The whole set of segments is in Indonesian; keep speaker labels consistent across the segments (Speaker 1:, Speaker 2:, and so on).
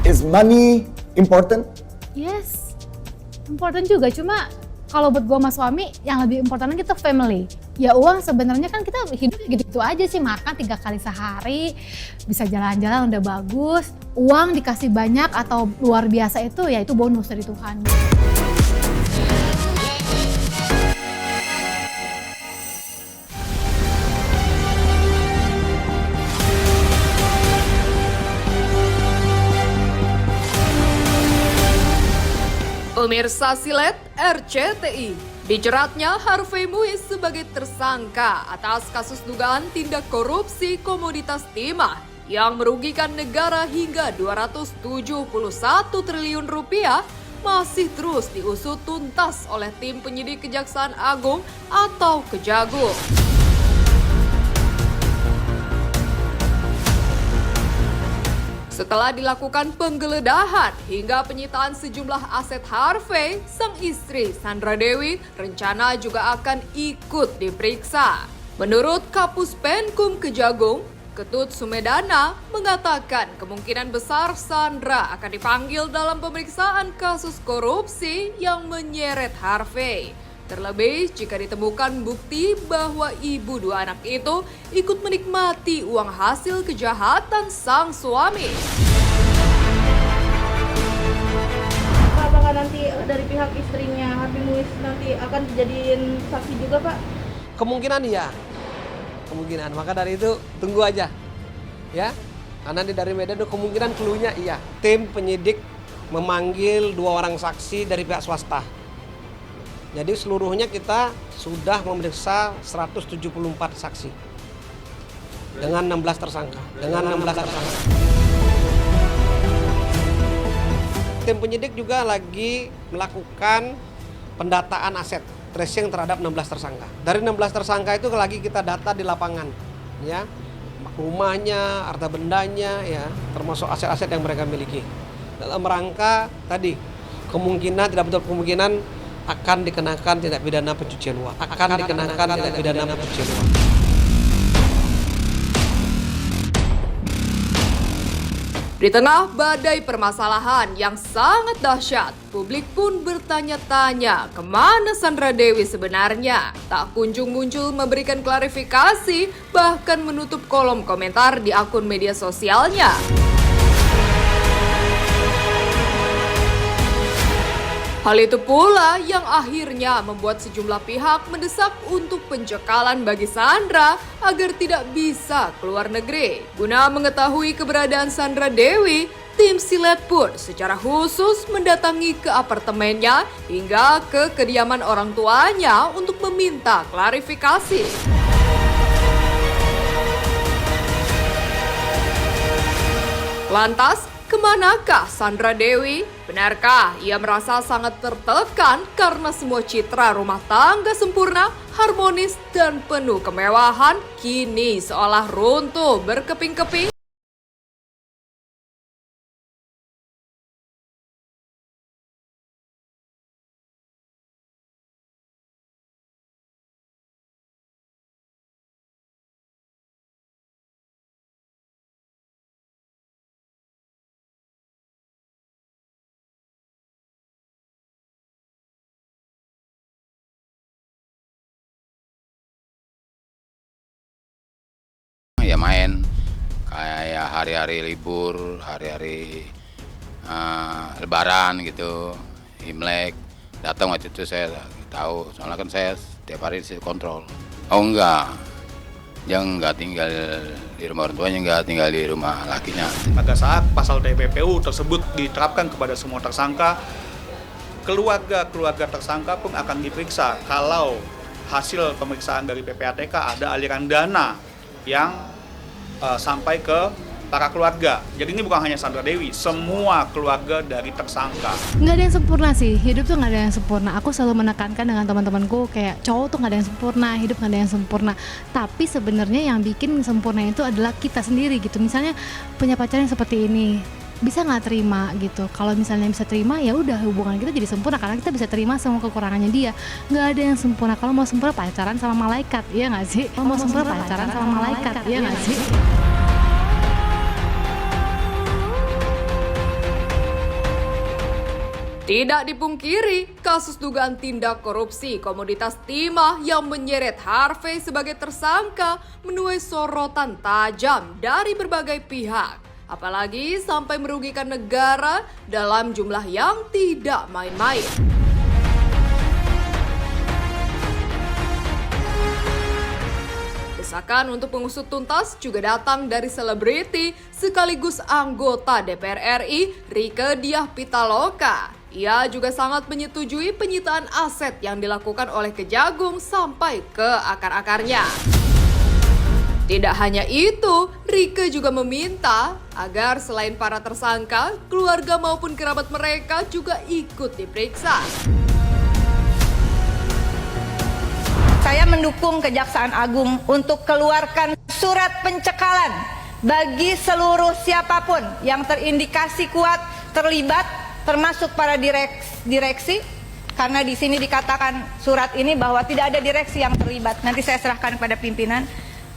Speaker 1: Is money important?
Speaker 2: Yes, important juga. Cuma kalau buat gue sama suami, yang lebih important kita family. Ya uang sebenarnya kan kita hidup gitu-gitu aja sih, makan 3 kali sehari, bisa jalan-jalan udah bagus. Uang dikasih banyak atau luar biasa itu ya itu bonus dari Tuhan.
Speaker 3: Pemirsa Silet RCTI, dijeratnya Harvey Muiz sebagai tersangka atas kasus dugaan tindak korupsi komoditas timah yang merugikan negara hingga 271 triliun rupiah masih terus diusut tuntas oleh tim penyidik Kejaksaan Agung atau Kejagung. Setelah dilakukan penggeledahan hingga penyitaan sejumlah aset Harvey, sang istri Sandra Dewi rencana juga akan ikut diperiksa. Menurut Kapus Penkum Kejagung, Ketut Sumedana mengatakan kemungkinan besar Sandra akan dipanggil dalam pemeriksaan kasus korupsi yang menyeret Harvey. Terlebih jika ditemukan bukti bahwa ibu 2 anak itu ikut menikmati uang hasil kejahatan sang suami.
Speaker 4: Apakah nanti dari pihak istrinya Harvey Muiz nanti akan dijadiin saksi juga, Pak?
Speaker 5: Kemungkinan iya, kemungkinan. Maka dari itu tunggu aja, ya. Karena dari Medan itu kemungkinan clue-nya iya. Tim penyidik memanggil 2 orang saksi dari pihak swasta. Jadi seluruhnya kita sudah memeriksa 174 saksi dengan 16 tersangka. Tim penyidik juga lagi melakukan pendataan aset, tracing terhadap 16 tersangka. Dari 16 tersangka itu lagi kita data di lapangan, ya, rumahnya, harta bendanya, ya, termasuk aset-aset yang mereka miliki. Dalam rangka tadi kemungkinan akan dikenakan tindak pidana pencucian uang.
Speaker 3: Di tengah badai permasalahan yang sangat dahsyat, publik pun bertanya-tanya kemana Sandra Dewi sebenarnya. Tak kunjung muncul memberikan klarifikasi, bahkan menutup kolom komentar di akun media sosialnya. Hal itu pula yang akhirnya membuat sejumlah pihak mendesak untuk pencekalan bagi Sandra agar tidak bisa keluar negeri. Guna mengetahui keberadaan Sandra Dewi, tim Silet pun secara khusus mendatangi ke apartemennya hingga ke kediaman orang tuanya untuk meminta klarifikasi. Lantas, kemanakah Sandra Dewi? Benarkah ia merasa sangat tertekan karena semua citra rumah tangga sempurna, harmonis, dan penuh kemewahan kini seolah runtuh berkeping-keping?
Speaker 6: Ya main kayak hari-hari libur, hari-hari lebaran gitu, Imlek, datang waktu itu saya tahu, soalnya kan saya setiap hari kontrol. Oh enggak, dia enggak tinggal di rumah orang tuanya, enggak tinggal di rumah lakinya.
Speaker 7: Pada saat pasal TPPU tersebut diterapkan kepada semua tersangka, keluarga tersangka pun akan diperiksa kalau hasil pemeriksaan dari PPATK ada aliran dana yang sampai ke para keluarga. Jadi ini bukan hanya Sandra Dewi, semua keluarga dari tersangka.
Speaker 2: Nggak ada yang sempurna sih, hidup tuh nggak ada yang sempurna. Aku selalu menekankan dengan teman-temanku kayak cowok tuh nggak ada yang sempurna, hidup nggak ada yang sempurna. Tapi sebenarnya yang bikin sempurna itu adalah kita sendiri gitu. Misalnya punya pacar yang seperti ini, bisa nggak terima gitu. Kalau misalnya bisa terima, ya udah hubungan kita jadi sempurna karena kita bisa terima semua kekurangannya dia. Nggak ada yang sempurna. Kalau mau sempurna pacaran sama malaikat, iya nggak sih? Kalau mau sempurna pacaran sama malaikat, iya nggak sih?
Speaker 3: Tidak dipungkiri, kasus dugaan tindak korupsi komoditas timah yang menyeret Harvey sebagai tersangka menuai sorotan tajam dari berbagai pihak. Apalagi sampai merugikan negara dalam jumlah yang tidak main-main. Desakan untuk mengusut tuntas juga datang dari selebriti sekaligus anggota DPR RI, Rieke Diah Pitaloka. Ia juga sangat menyetujui penyitaan aset yang dilakukan oleh Kejagung sampai ke akar-akarnya. Tidak hanya itu, Rieke juga meminta agar selain para tersangka, keluarga maupun kerabat mereka juga ikut diperiksa.
Speaker 8: Saya mendukung Kejaksaan Agung untuk keluarkan surat pencekalan bagi seluruh siapapun yang terindikasi kuat terlibat, termasuk para direksi, karena di sini dikatakan surat ini bahwa tidak ada direksi yang terlibat. Nanti saya serahkan kepada pimpinan,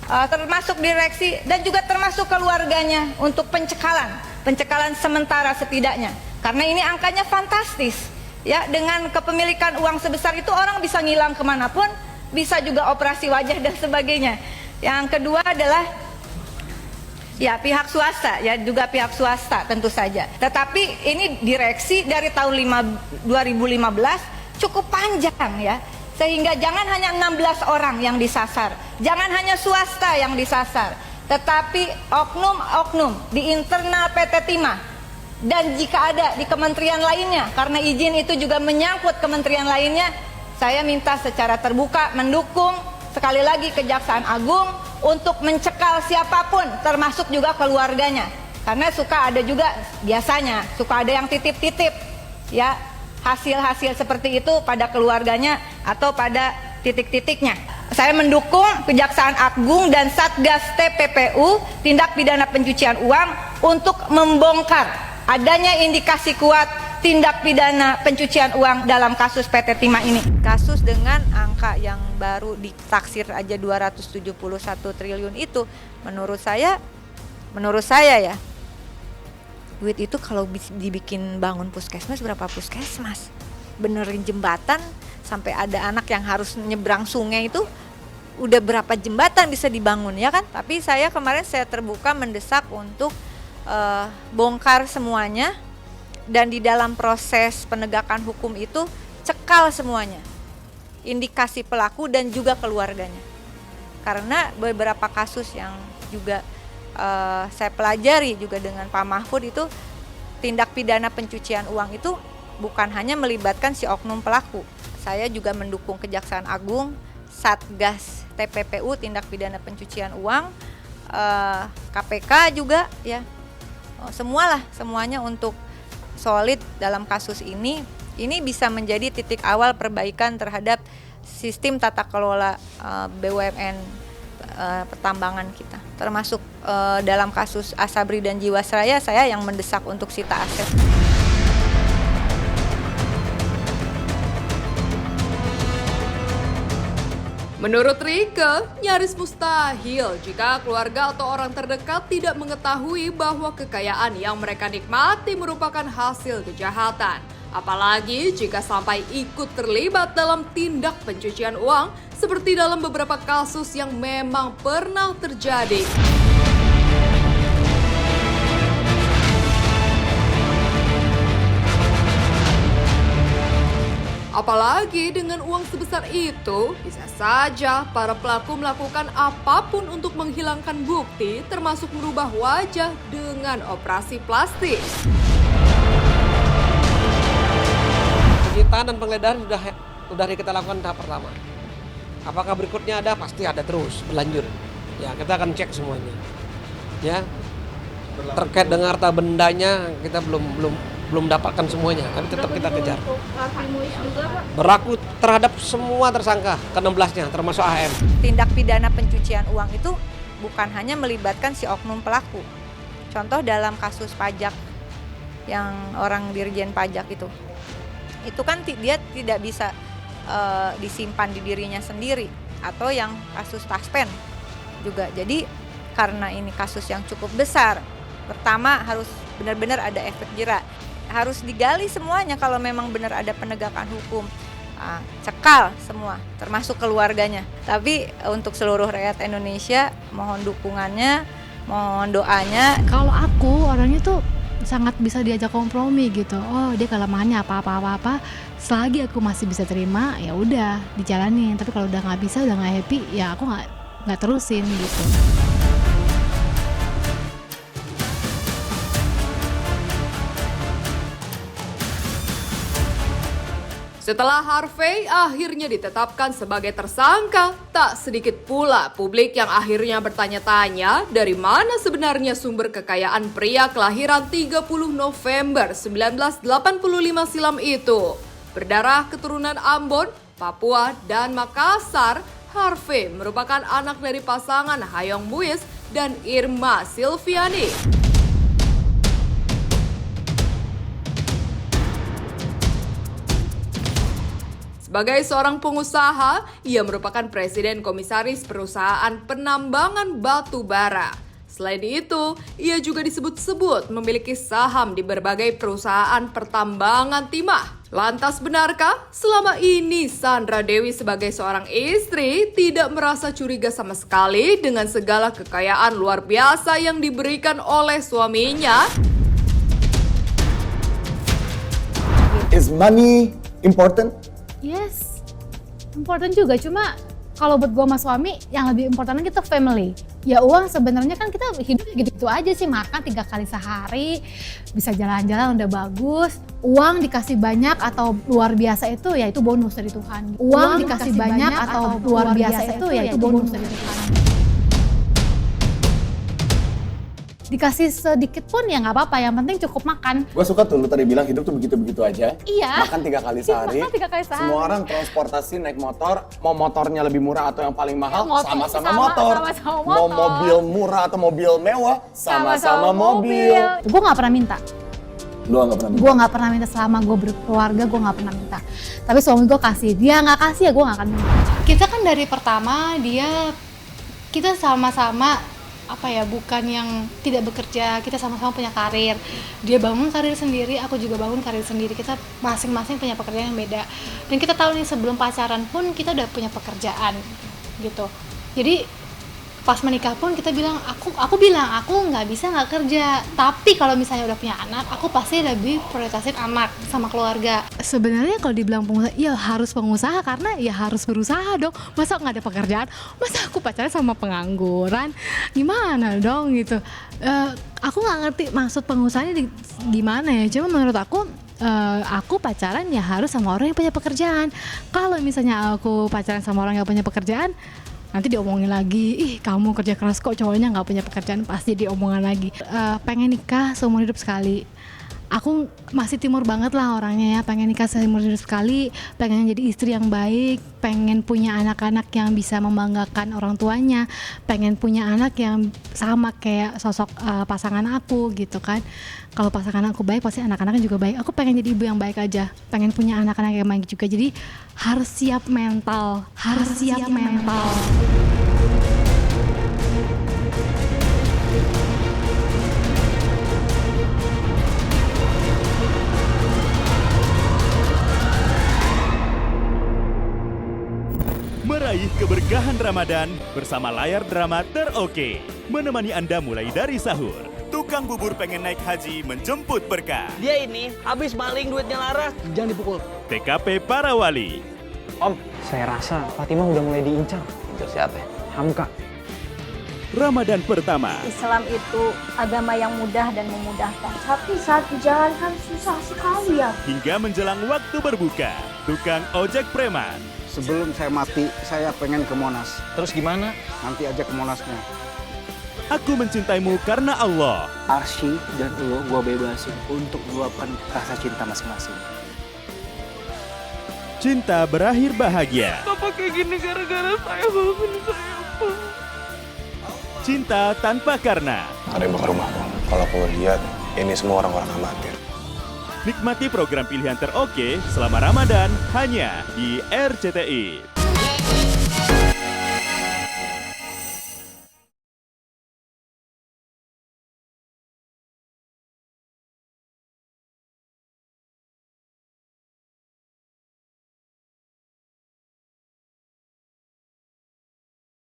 Speaker 8: termasuk direksi dan juga termasuk keluarganya untuk pencekalan sementara setidaknya. Karena ini angkanya fantastis, ya, dengan kepemilikan uang sebesar itu orang bisa ngilang kemanapun. Bisa juga operasi wajah dan sebagainya. Yang kedua adalah ya pihak swasta, ya juga pihak swasta tentu saja. Tetapi ini direksi dari tahun 2015 cukup panjang ya. Sehingga jangan hanya 16 orang yang disasar, jangan hanya swasta yang disasar, tetapi oknum-oknum di internal PT Timah dan jika ada di kementerian lainnya, karena izin itu juga menyangkut kementerian lainnya. Saya minta secara terbuka mendukung sekali lagi Kejaksaan Agung untuk mencekal siapapun termasuk juga keluarganya. Karena suka ada juga biasanya suka ada yang titip-titip ya hasil-hasil seperti itu pada keluarganya atau pada titik-titiknya. Saya mendukung Kejaksaan Agung dan Satgas TPPU tindak pidana pencucian uang untuk membongkar adanya indikasi kuat tindak pidana pencucian uang dalam kasus PT Timah ini. Kasus dengan angka yang baru ditaksir aja 271 triliun itu menurut saya ya, duit itu kalau dibikin bangun puskesmas, berapa puskesmas? Benerin jembatan sampai ada anak yang harus nyebrang sungai itu udah berapa jembatan bisa dibangun ya kan? Tapi kemarin saya terbuka mendesak untuk bongkar semuanya. Dan di dalam proses penegakan hukum itu cekal semuanya, indikasi pelaku dan juga keluarganya. Karena beberapa kasus yang juga saya pelajari juga dengan Pak Mahfud itu tindak pidana pencucian uang itu bukan hanya melibatkan si oknum pelaku. Saya juga mendukung Kejaksaan Agung, Satgas TPPU tindak pidana pencucian uang, KPK juga ya, semuanya untuk solid dalam kasus ini bisa menjadi titik awal perbaikan terhadap sistem tata kelola BUMN pertambangan kita. Termasuk dalam kasus Asabri dan Jiwasraya saya yang mendesak untuk sita aset.
Speaker 3: Menurut Rieke, nyaris mustahil jika keluarga atau orang terdekat tidak mengetahui bahwa kekayaan yang mereka nikmati merupakan hasil kejahatan. Apalagi jika sampai ikut terlibat dalam tindak pencucian uang seperti dalam beberapa kasus yang memang pernah terjadi. Apalagi dengan uang sebesar itu, bisa saja para pelaku melakukan apapun untuk menghilangkan bukti, termasuk merubah wajah dengan operasi plastik.
Speaker 5: Penyitaan dan penggeledahan sudah kita lakukan tahap pertama. Apakah berikutnya ada? Pasti ada terus berlanjut. Ya, kita akan cek semuanya. Ya, terkait dengan harta bendanya kita belum dapatkan semuanya, tapi tetap kita kejar. Berlaku terhadap semua tersangka, ke-16-nya, termasuk AM.
Speaker 8: Tindak pidana pencucian uang itu bukan hanya melibatkan si oknum pelaku. Contoh dalam kasus pajak yang orang dirjen pajak itu kan dia tidak bisa disimpan di dirinya sendiri, atau yang kasus Taspen juga. Jadi karena ini kasus yang cukup besar, pertama harus benar-benar ada efek jerak. harus digali semuanya kalau memang benar ada penegakan hukum. Cekal semua, termasuk keluarganya. Tapi untuk seluruh rakyat Indonesia, mohon dukungannya, mohon doanya.
Speaker 2: Kalau aku orangnya tuh sangat bisa diajak kompromi gitu. Oh, dia kelemahannya apa, selagi aku masih bisa terima, ya udah dijalanin. Tapi kalau udah nggak bisa, udah nggak happy, ya aku nggak terusin gitu.
Speaker 3: Setelah Harvey akhirnya ditetapkan sebagai tersangka, tak sedikit pula publik yang akhirnya bertanya-tanya dari mana sebenarnya sumber kekayaan pria kelahiran 30 November 1985 silam itu. Berdarah keturunan Ambon, Papua, dan Makassar, Harvey merupakan anak dari pasangan Hayong Muiz dan Irma Silviani. Sebagai seorang pengusaha, ia merupakan presiden komisaris perusahaan penambangan batu bara. Selain itu, ia juga disebut-sebut memiliki saham di berbagai perusahaan pertambangan timah. Lantas benarkah selama ini Sandra Dewi sebagai seorang istri tidak merasa curiga sama sekali dengan segala kekayaan luar biasa yang diberikan oleh suaminya?
Speaker 1: Is money important?
Speaker 2: Yes, important juga. Cuma kalau buat gue sama suami, yang lebih important kita family. Ya uang sebenarnya kan kita hidup gitu-gitu aja sih, makan 3 kali sehari, bisa jalan-jalan udah bagus. Uang dikasih banyak atau luar biasa itu ya itu bonus dari Tuhan. Uang dikasih banyak atau luar biasa itu ya itu bonus dari Tuhan. Dikasih sedikit pun ya nggak apa-apa, yang penting cukup makan.
Speaker 1: Gue suka tuh lu tadi bilang hidup tuh begitu-begitu aja.
Speaker 2: Iya.
Speaker 1: Makan 3 kali sehari.
Speaker 2: Makan 3 kali sehari.
Speaker 1: Semua orang transportasi naik motor, mau motornya lebih murah atau yang paling mahal,
Speaker 2: Motor,
Speaker 1: sama-sama motor.
Speaker 2: sama-sama
Speaker 1: Mau
Speaker 2: motor.
Speaker 1: mobil murah atau mobil mewah, sama-sama mobil.
Speaker 2: Gue nggak pernah minta.
Speaker 1: Lu nggak pernah minta?
Speaker 2: Gue nggak pernah minta selama gue berkeluarga, gue nggak pernah minta. Tapi suami gue kasih, dia nggak kasih ya gue nggak akan minta. Kita kan dari pertama kita sama-sama bukan yang tidak bekerja, kita sama-sama punya karir. Dia bangun karir sendiri, aku juga bangun karir sendiri. Kita masing-masing punya pekerjaan yang beda. Dan kita tahu nih sebelum pacaran pun kita udah punya pekerjaan gitu. Jadi pas menikah pun kita bilang, aku bilang aku nggak bisa nggak kerja, tapi kalau misalnya udah punya anak, aku pasti lebih prioritasin anak sama keluarga. Sebenarnya kalau dibilang pengusaha, ya harus pengusaha karena ya harus berusaha dong. Masa nggak ada pekerjaan, masa aku pacaran sama pengangguran, gimana dong gitu. Aku nggak ngerti maksud pengusahanya gimana ya, cuma menurut aku pacaran ya harus sama orang yang punya pekerjaan. Kalau misalnya aku pacaran sama orang yang punya pekerjaan, nanti diomongin lagi, ih kamu kerja keras kok cowoknya nggak punya pekerjaan, pasti diomongin lagi. Pengen nikah seumur hidup sekali. Aku masih timur banget lah orangnya ya, pengen nikah seumur hidup sekali, pengen jadi istri yang baik, pengen punya anak-anak yang bisa membanggakan orang tuanya, pengen punya anak yang sama kayak sosok pasangan aku gitu kan. Kalau pasangan aku baik, pasti anak-anaknya juga baik. Aku pengen jadi ibu yang baik aja, pengen punya anak-anak yang baik juga. Jadi harus siap mental, harus siap mental.
Speaker 9: Meraih keberkahan Ramadan bersama layar drama teroke. Menemani Anda mulai dari sahur. Tukang bubur pengen naik haji menjemput berkah.
Speaker 10: Dia ini habis maling duitnya Laras, jangan dipukul.
Speaker 9: TKP para wali.
Speaker 10: Om, saya rasa Fatimah udah mulai diincar.
Speaker 6: Incar siapa?
Speaker 10: Hamka.
Speaker 9: Ramadan pertama.
Speaker 11: Islam itu agama yang mudah dan memudahkan. Tapi saat dijalankan susah sekali ya.
Speaker 9: Hingga menjelang waktu berbuka. Tukang ojek preman.
Speaker 12: Sebelum saya mati, saya pengen ke Monas.
Speaker 10: Terus gimana?
Speaker 12: Nanti aja ke Monasnya.
Speaker 9: Aku mencintaimu karena Allah.
Speaker 10: Arsy dan lo gue bebasin untuk meluapkan rasa cinta masing-masing.
Speaker 9: Cinta berakhir bahagia.
Speaker 4: Bapak kayak gini gara-gara saya bangun saya, Pak.
Speaker 9: Cinta tanpa karena.
Speaker 13: Ada yang bakal rumah dong. Kalau aku lihat, ini semua orang-orang amatir.
Speaker 9: Nikmati program pilihan teroke selama Ramadan hanya di RCTI.